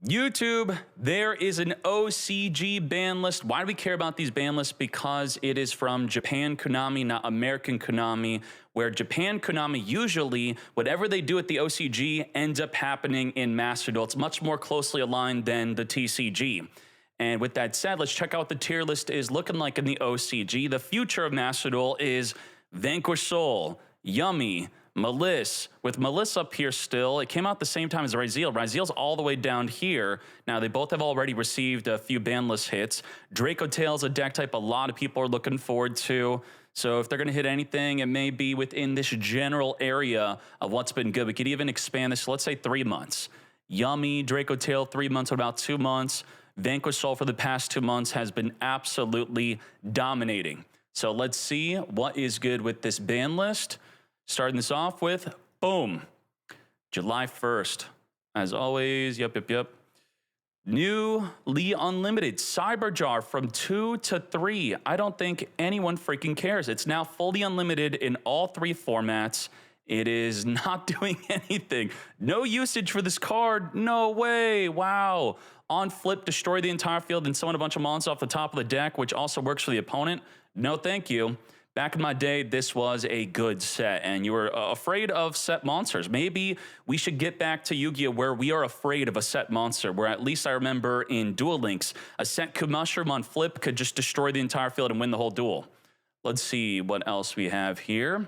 YouTube, there is an OCG ban list. Why do we care about these ban lists? Because it is from Japan Konami, not American Konami, where Japan Konami usually, whatever they do at the OCG ends up happening in Master Duel. It's much more closely aligned than the TCG. And with that said, let's check out what the tier list is looking like in the OCG. The future of Master Duel is Vanquish Soul, Yummy, Malice, with Malice up here still. It came out the same time as Raziel. Raziel's all the way down here. Now, they both have already received a few ban list hits. Draco Tail's a deck type a lot of people are looking forward to. So if they're going to hit anything, it may be within this general area of what's been good. We could even expand this, let's say 3 months. Yummy, Draco Tail, 3 months, about 2 months. Vanquish Soul for the past 2 months has been absolutely dominating. So let's see what is good with this ban list. Starting this off with, boom, July 1st. As always, yep. Newly unlimited Cyberjar from 2 to 3. I don't think anyone freaking cares. It's now fully unlimited in all 3 formats. It is not doing anything. No usage for this card. No way. Wow. On flip, destroy the entire field and summon a bunch of monsters off the top of the deck, which also works for the opponent. No, thank you. Back in my day, this was a good set, and you were afraid of set monsters. Maybe we should get back to Yu-Gi-Oh! Where we are afraid of a set monster, where at least I remember in Duel Links, a set Mushroom on flip could just destroy the entire field and win the whole duel. Let's see what else we have here.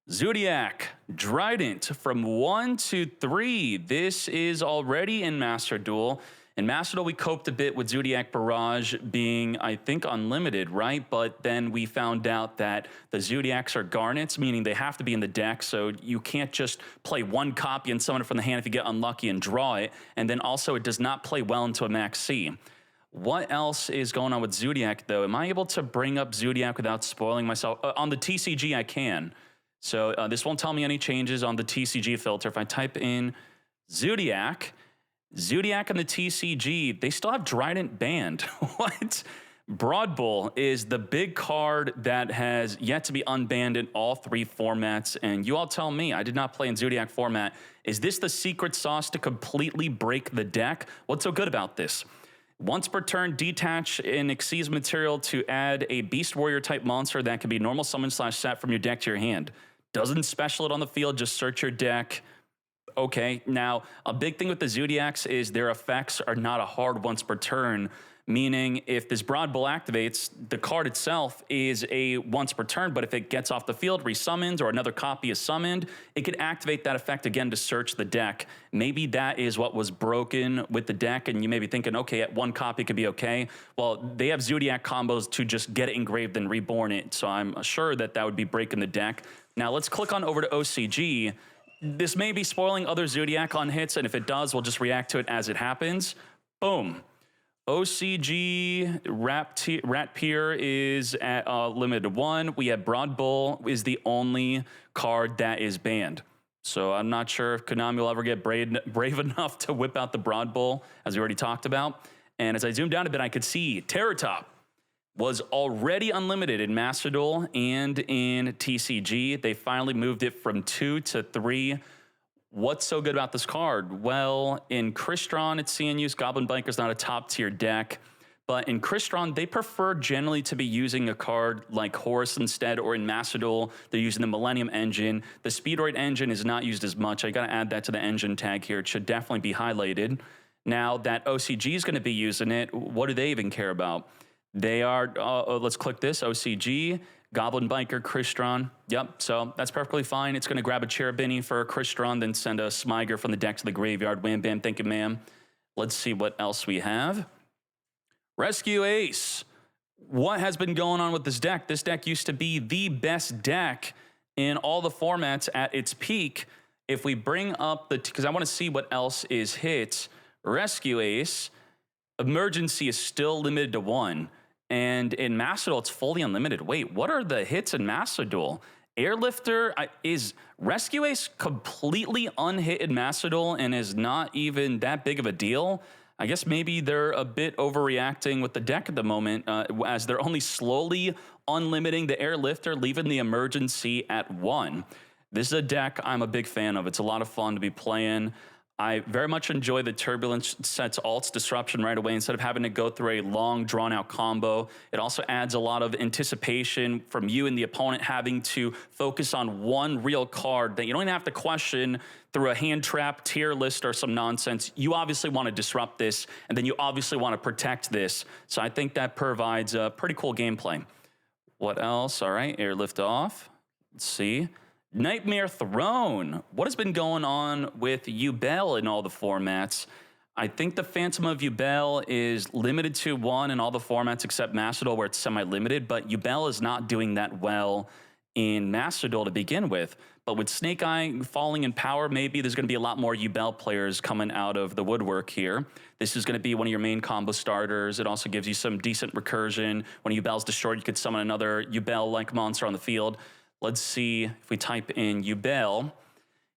Zoodiac, Trident from 1 to 3. This is already in Master Duel. In Master Duel, we coped a bit with Zoodiac Barrage being, I think, unlimited, right? But then we found out that the Zoodiacs are Garnets, meaning they have to be in the deck, so you can't just play 1 copy and summon it from the hand if you get unlucky and draw it. And then also, it does not play well into a Max C. What else is going on with Zoodiac, though? Am I able to bring up Zoodiac without spoiling myself? On the TCG, I can. So this won't tell me any changes on the TCG filter. If I type in Zoodiac and the TCG, they still have Trident banned. What? Broad Bull is the big card that has yet to be unbanned in all 3 formats. And you all tell me, I did not play in Zoodiac format. Is this the secret sauce to completely break the deck? What's so good about this? Once per turn, detach an Xyz material to add a Beast Warrior type monster that can be normal summon / set from your deck to your hand. Doesn't special it on the field, just search your deck. Okay, now a big thing with the Zoodiacs is their effects are not a hard once per turn, meaning if this Broad Bull activates, the card itself is a once per turn, but if it gets off the field, resummons, or another copy is summoned, it could activate that effect again to search the deck. Maybe that is what was broken with the deck, and you may be thinking, okay, at 1 copy could be okay. Well, they have Zoodiac combos to just get it engraved and reborn it, so I'm sure that that would be breaking the deck. Now let's click on over to OCG. This may be spoiling other Zoodiac on hits, and if it does, we'll just react to it as it happens. Boom. OCG Rat Pier is at limited 1. We have Broad Bull is the only card that is banned. So I'm not sure if Konami will ever get brave enough to whip out the Broad Bull, as we already talked about. And as I zoomed down a bit, I could see Terrortop was already unlimited in Master Duel and in TCG. They finally moved it from 2 to 3. What's so good about this card? Well, in Crystron, it's seeing use. Goblin Biker's not a top-tier deck. But in Crystron, they prefer generally to be using a card like Horus instead, or in Master Duel, they're using the Millennium Engine. The Speedroid Engine is not used as much. I got to add that to the engine tag here. It should definitely be highlighted. Now that OCG is going to be using it, what do they even care about? They are, let's click this, OCG, Goblin Biker, Crystron. Yep, so that's perfectly fine. It's going to grab a Cherubini for a Crystron, then send a Smiger from the deck to the graveyard. Wham, bam, thank you, ma'am. Let's see what else we have. Rescue Ace. What has been going on with this deck? This deck used to be the best deck in all the formats at its peak. If we bring up the, because I want to see what else is hit. Rescue Ace, Emergency is still limited to 1. And in Master Duel, it's fully unlimited. Wait, what are the hits in Master Duel? Airlifter, is Rescue Ace completely unhit in Master Duel and is not even that big of a deal? I guess maybe they're a bit overreacting with the deck at the moment, as they're only slowly unlimiting the Airlifter, leaving the Emergency at 1. This is a deck I'm a big fan of. It's a lot of fun to be playing. I very much enjoy the Turbulence sets Alt's Disruption right away instead of having to go through a long, drawn-out combo. It also adds a lot of anticipation from you and the opponent having to focus on one real card that you don't even have to question through a hand trap, tier list, or some nonsense. You obviously want to disrupt this, and then you obviously want to protect this. So I think that provides a pretty cool gameplay. What else? All right, airlift off. Let's see. Nightmare Throne. What has been going on with Yubel in all the formats? I think the Phantom of Yubel is limited to 1 in all the formats except Master Duel, where it's semi-limited, but Yubel is not doing that well in Master Duel to begin with. But with Snake Eye falling in power, maybe there's going to be a lot more Yubel players coming out of the woodwork here. This is going to be one of your main combo starters. It also gives you some decent recursion. When Yubel's destroyed, you could summon another Yubel-like monster on the field. Let's see if we type in Yubel.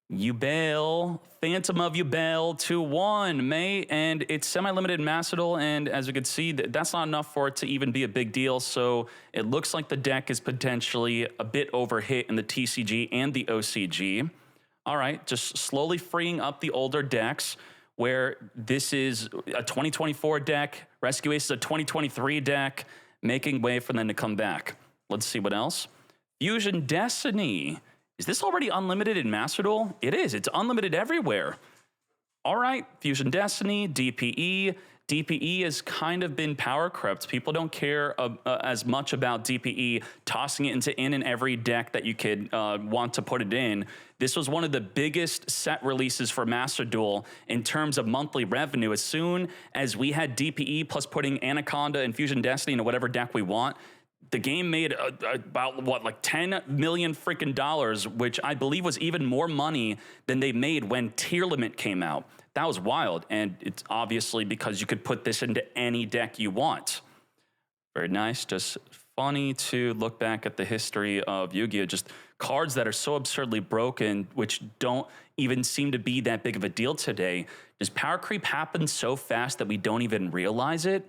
Yubel, Phantom of Yubel 2-1, and it's semi-limited Master Duel, and as you can see, that's not enough for it to even be a big deal, so it looks like the deck is potentially a bit overhit in the TCG and the OCG. All right, just slowly freeing up the older decks, where this is a 2024 deck, Rescue Ace is a 2023 deck, making way for them to come back. Let's see what else. Fusion Destiny. Is this already unlimited in Master Duel? It is. It's unlimited everywhere. All right, Fusion Destiny, DPE. DPE has kind of been power crept. People don't care as much about DPE, tossing it into in every deck that you could want to put it in. This was one of the biggest set releases for Master Duel in terms of monthly revenue. As soon as we had DPE plus putting Anaconda and Fusion Destiny into whatever deck we want, the game made about, what, like $10 million freaking dollars, which I believe was even more money than they made when Tier Limit came out. That was wild, and it's obviously because you could put this into any deck you want. Very nice. Just funny to look back at the history of Yu-Gi-Oh! Just cards that are so absurdly broken, which don't even seem to be that big of a deal today. Does power creep happen so fast that we don't even realize it?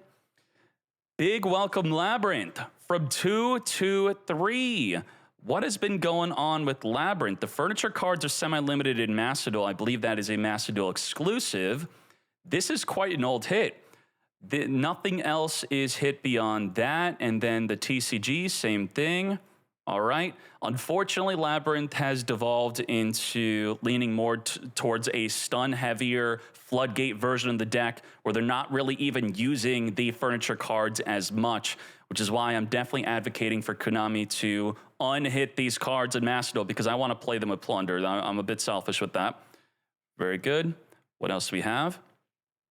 Big welcome, Labyrinth, from 2 to 3. What has been going on with Labyrinth? The furniture cards are semi-limited in Master Duel. I believe that is a Master Duel exclusive. This is quite an old hit. Nothing else is hit beyond that. And then the TCG, same thing. All right. Unfortunately, Labyrinth has devolved into leaning more towards a stun-heavier floodgate version of the deck, where they're not really even using the furniture cards as much, which is why I'm definitely advocating for Konami to unhit these cards in Master Duel, because I want to play them with Plunder. I'm a bit selfish with that. Very good. What else do we have?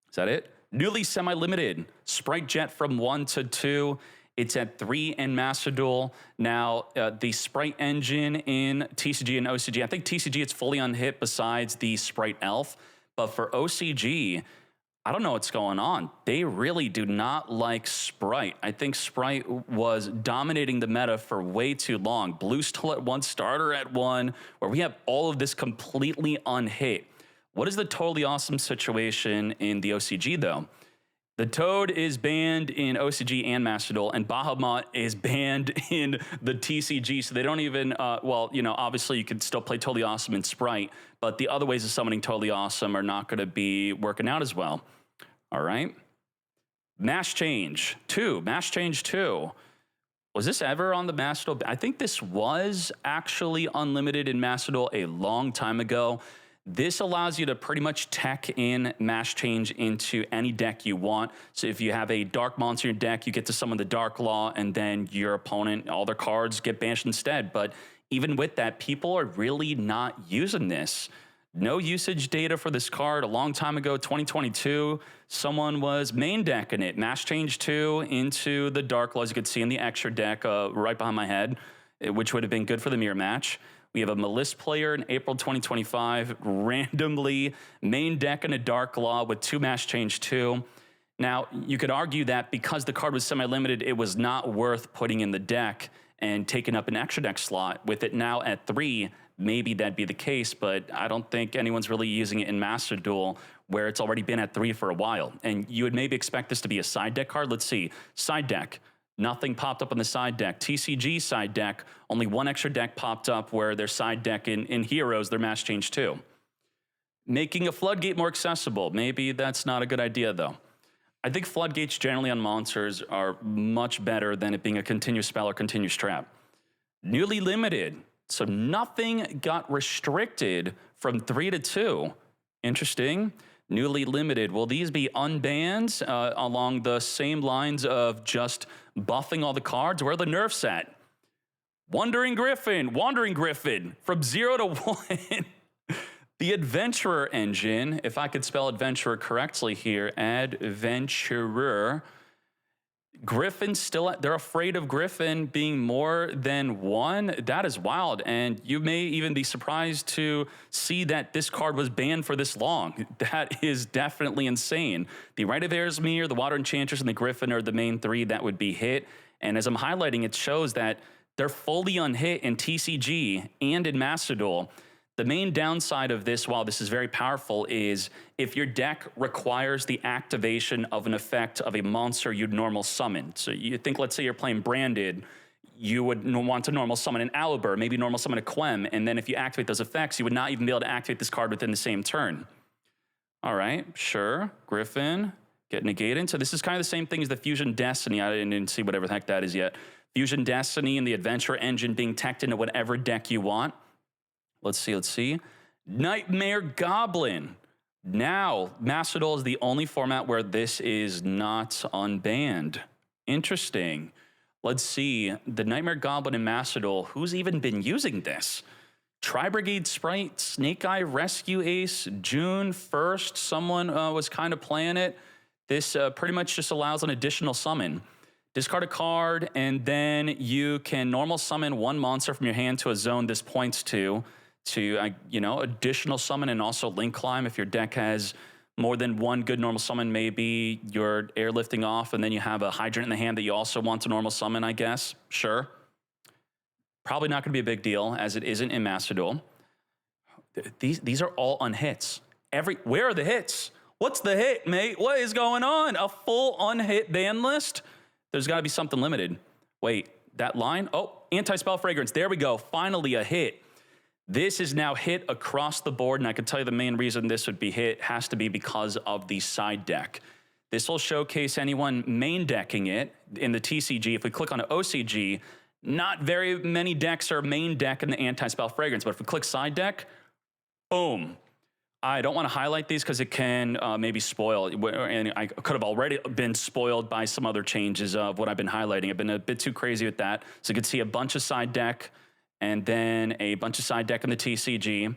Is that it? Newly semi-limited. Spright Jet from 1 to 2. It's at 3 in Master Duel. Now, the Spright engine in TCG and OCG, I think TCG it's fully unhit besides the Spright Elf. But for OCG, I don't know what's going on. They really do not like Spright. I think Spright was dominating the meta for way too long. Blue still at 1, Starter at 1, where we have all of this completely unhit. What is the totally awesome situation in the OCG, though? The Toad is banned in OCG and Master Duel, and Bahamut is banned in the TCG, so they don't even, well, you know, obviously you could still play Totally Awesome in Spright, but the other ways of summoning Totally Awesome are not going to be working out as well. All right. Mash Change 2. Mash Change 2. Was this ever on the Master Duel? I think this was actually unlimited in Master Duel a long time ago. This allows you to pretty much tech in Mash Change into any deck you want. So if you have a Dark Monster in your deck, you get to summon the Dark Law, and then your opponent, all their cards get banished instead. But even with that, people are really not using this. No usage data for this card. A long time ago, 2022, someone was main decking it. Mash Change 2 into the Dark Law, as you could see in the extra deck right behind my head, which would have been good for the mirror match. We have a Malice player in April 2025, randomly main deck in a Dark Law with 2 Mash Change 2. Now, you could argue that because the card was semi-limited, it was not worth putting in the deck and taking up an extra deck slot. With it now at 3, maybe that'd be the case, but I don't think anyone's really using it in Master Duel, where it's already been at 3 for a while. And you would maybe expect this to be a side deck card. Let's see. Side deck. Nothing popped up on the side deck. TCG side deck, only 1 extra deck popped up where their side deck in Heroes, their Mash Change 2. Making a floodgate more accessible. Maybe that's not a good idea, though. I think floodgates generally on monsters are much better than it being a continuous spell or continuous trap. Newly limited. So nothing got restricted from 3 to 2. Interesting. Newly limited. Will these be unbans along the same lines of just buffing all the cards? Where are the nerfs at? Wandering Griffin from 0 to 1. The Adventurer engine, if I could spell Adventurer correctly here, Adventurer. Griffin still, they're afraid of Griffin being more than 1. That is wild. And you may even be surprised to see that this card was banned for this long. That is definitely insane. The Rite of Eresmere, the Water Enchantress, and the Griffin are the main 3 that would be hit. And as I'm highlighting, it shows that they're fully unhit in TCG and in Master Duel. The main downside of this, while this is very powerful, is if your deck requires the activation of an effect of a monster you'd normal summon. So you think, let's say you're playing Branded, you would want to normal summon an Alibur, maybe normal summon a Quem, and then if you activate those effects, you would not even be able to activate this card within the same turn. All right, sure, Griffin, get negated. So this is kind of the same thing as the Fusion Destiny. I didn't see whatever the heck that is yet. Fusion Destiny and the Adventure engine being teched into whatever deck you want. Let's see. Nightmare Goblin. Now, Master Duel is the only format where this is not unbanned. Interesting. Let's see. The Nightmare Goblin in Master Duel, who's even been using this? Tri-Brigade Spright, Snake Eye Rescue Ace, June 1st, someone was kind of playing it. This pretty much just allows an additional summon. Discard a card, and then you can normal summon 1 monster from your hand to a zone this points to additional summon, and also link climb. If your deck has more than 1 good normal summon, maybe you're airlifting off, and then you have a Hydrant in the hand that you also want to normal summon, I guess. Sure. Probably not going to be a big deal, as it isn't in Master Duel. These are all unhits. Where are the hits? What's the hit, mate? What is going on? A full unhit ban list? There's got to be something limited. Wait, that line? Oh, Anti-Spell Fragrance. There we go. Finally a hit. This is now hit across the board, and I can tell you the main reason this would be hit has to be because of the side deck. This will showcase anyone main decking it in the TCG. If we click on OCG, not very many decks are main deck in the Anti-Spell Fragrance, but if we click side deck, boom. I don't want to highlight these because it can maybe spoil, and I could have already been spoiled by some other changes of what I've been highlighting. I've been a bit too crazy with that. So you can see a bunch of side deck, and then a bunch of side deck in the TCG.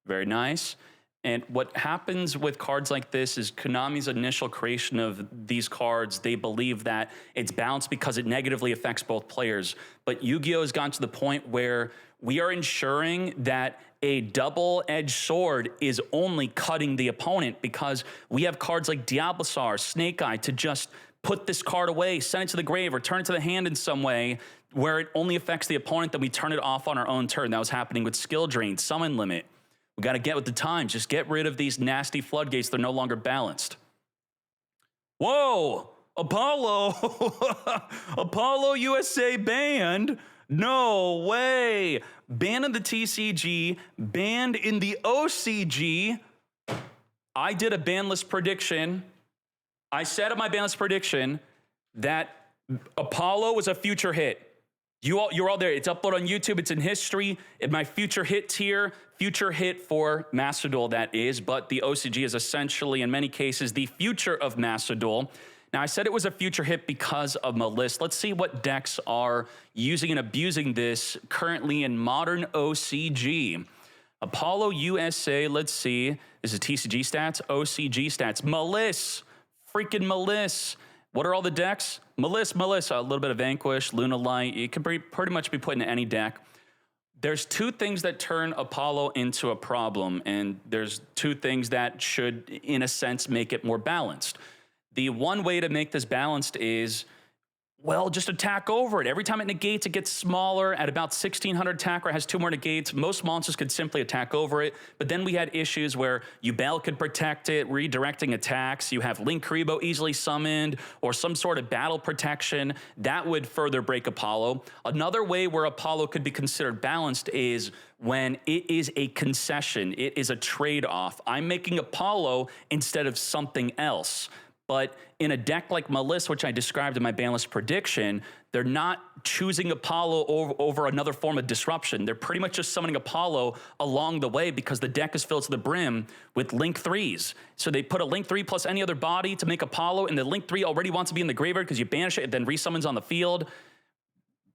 Very nice. And what happens with cards like this is Konami's initial creation of these cards, they believe that it's balanced because it negatively affects both players. But Yu-Gi-Oh! Has gotten to the point where we are ensuring that a double-edged sword is only cutting the opponent, because we have cards like Diablosaur, Snake Eye to just put this card away, send it to the grave, or turn it to the hand in some way where it only affects the opponent, then we turn it off on our own turn. That was happening with Skill Drain, Summon Limit. We got to get with the times. Just get rid of these nasty floodgates. They're no longer balanced. Whoa, Apollo. Apollo USA banned? No way. Banned in the TCG, banned in the OCG. I did a ban list prediction. I said in my ban list prediction that Apollo was a future hit. You're all there. It's uploaded on YouTube. It's in history. In my future hit tier, future hit for Master Duel, that is. But the OCG is essentially, in many cases, the future of Master Duel. Now, I said it was a future hit because of my list. Let's see what decks are using and abusing this currently in modern OCG. Apollo USA, let's see. This is TCG stats, OCG stats. Malice, freaking Malice. What are all the decks? Malice, a little bit of Vanquish, Luna Light. It can pretty much be put in any deck. There's 2 things that turn Apollo into a problem, and there's 2 things that should, in a sense, make it more balanced. The one way to make this balanced is, well, just attack over it. Every time it negates, it gets smaller. At about 1600 attacker, it has 2 more negates. Most monsters could simply attack over it. But then we had issues where Yubel could protect it, redirecting attacks. You have Linkuriboh easily summoned, or some sort of battle protection. That would further break Apollo. Another way where Apollo could be considered balanced is when it is a concession, it is a trade-off. I'm making Apollo instead of something else. But in a deck like Melissa, which I described in my banlist prediction, they're not choosing Apollo over another form of disruption. They're pretty much just summoning Apollo along the way because the deck is filled to the brim with Link 3s. So they put a Link 3 plus any other body to make Apollo, and the Link 3 already wants to be in the graveyard because you banish it and then resummons on the field.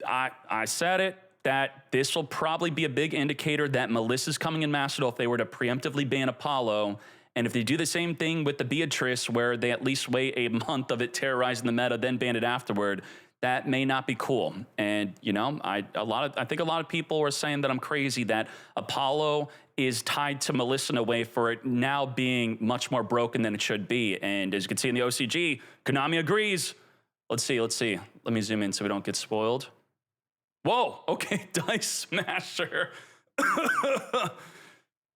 I said it, that this will probably be a big indicator that Melissa's coming in Master Duel if they were to preemptively ban Apollo. And if they do the same thing with the Beatrice, where they at least wait a month of it terrorizing the meta, then ban it afterward, that may not be cool. And you know, I think a lot of people were saying that I'm crazy that Apollo is tied to Melissa in a way for it now being much more broken than it should be. And as you can see in the OCG, Konami agrees. Let's see. Let me zoom in so we don't get spoiled. Whoa, okay, Dice Smasher.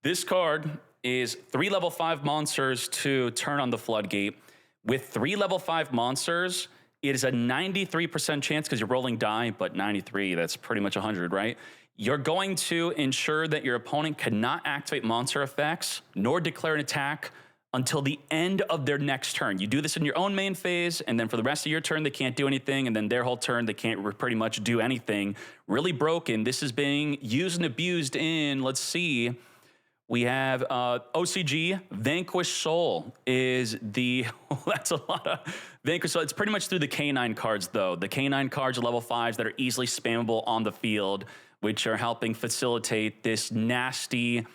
This card is 3 level 5 monsters to turn on the floodgate. With 3 level 5 monsters, it is a 93% chance because you're rolling die, but 93, that's pretty much 100, right? You're going to ensure that your opponent cannot activate monster effects nor declare an attack until the end of their next turn. You do this in your own main phase, and then for the rest of your turn, they can't do anything, and then their whole turn, they can't pretty much do anything. Really broken. This is being used and abused in, let's see, we have OCG, Vanquish Soul is the, that's a lot of Vanquish Soul. It's pretty much through the K9 cards, though. The K9 cards are level 5s that are easily spammable on the field, which are helping facilitate this nasty,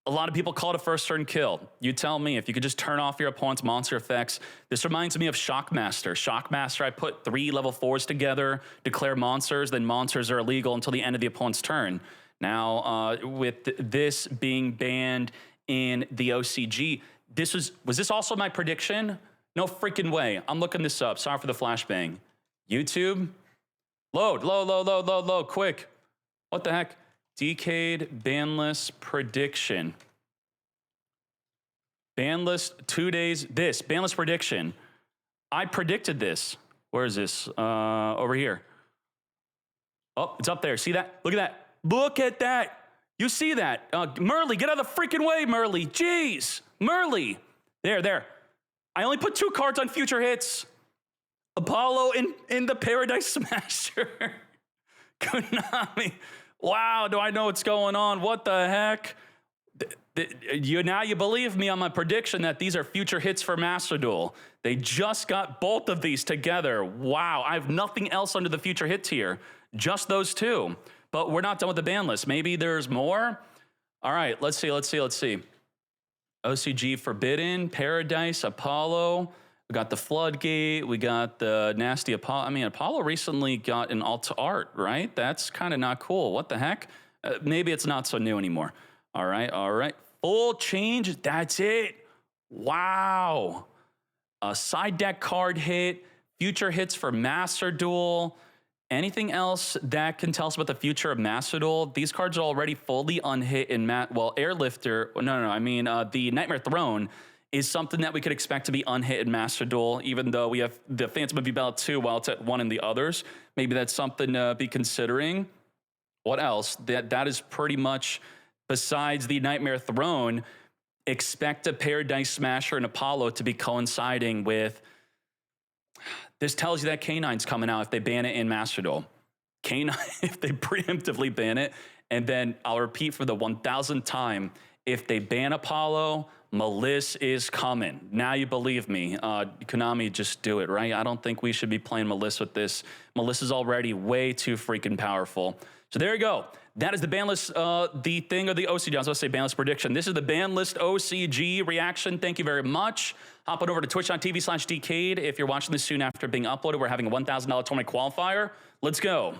a lot of people call it a first turn kill. You tell me, if you could just turn off your opponent's monster effects. This reminds me of Shockmaster. Shockmaster, I put 3 level 4s together, declare monsters, then monsters are illegal until the end of the opponent's turn. Now, with this being banned in the OCG, was this also my prediction? No freaking way. I'm looking this up. Sorry for the flashbang. YouTube, load, quick. What the heck? Decade banlist prediction. Banlist 2 days. This banlist prediction. I predicted this. Where is this? Over here. Oh, it's up there. See that? Look at that. Look at that. You see that? Merly, get out of the freaking way, Merly. Jeez. Merly. There. I only put 2 cards on future hits. Apollo in the Paradise Smasher. Konami. Wow, do I know what's going on? What the heck? Now you believe me on my prediction that these are future hits for Master Duel. They just got both of these together. Wow, I have nothing else under the future hits here. Just those 2. But we're not done with the ban list. Maybe there's more? All right, let's see. OCG Forbidden, Paradise, Apollo. We got the Floodgate. We got the nasty Apollo. I mean, Apollo recently got an alt to art, right? That's kind of not cool. What the heck? Maybe it's not so new anymore. All right. Full change. That's it. Wow. A side deck card hit. Future hits for Master Duel. Anything else that can tell us about the future of Master Duel? These cards are already fully unhit in Airlifter. No. I mean, the Nightmare Throne is something that we could expect to be unhit in Master Duel, even though we have the Phantom of Yubel 2 while it's at 1 in the others. Maybe that's something to be considering. What else? That is pretty much, besides the Nightmare Throne, expect a Paradise Smasher and Apollo to be coinciding with. This tells you that K9's coming out if they ban it in Master Duel. K9, if they preemptively ban it, and then I'll repeat for the 1000th time, if they ban Apollo, Melissa is coming. Now you believe me. Konami, just do it, right? I don't think we should be playing Melissa with this. Melissa's already way too freaking powerful. So there you go. That is the ban list, the thing of the OCG. I was going to say ban list prediction. This is the ban list OCG reaction. Thank you very much. Hop on over to twitch.tv/Decade. If you're watching this soon after being uploaded, we're having a $1,000 tournament qualifier. Let's go.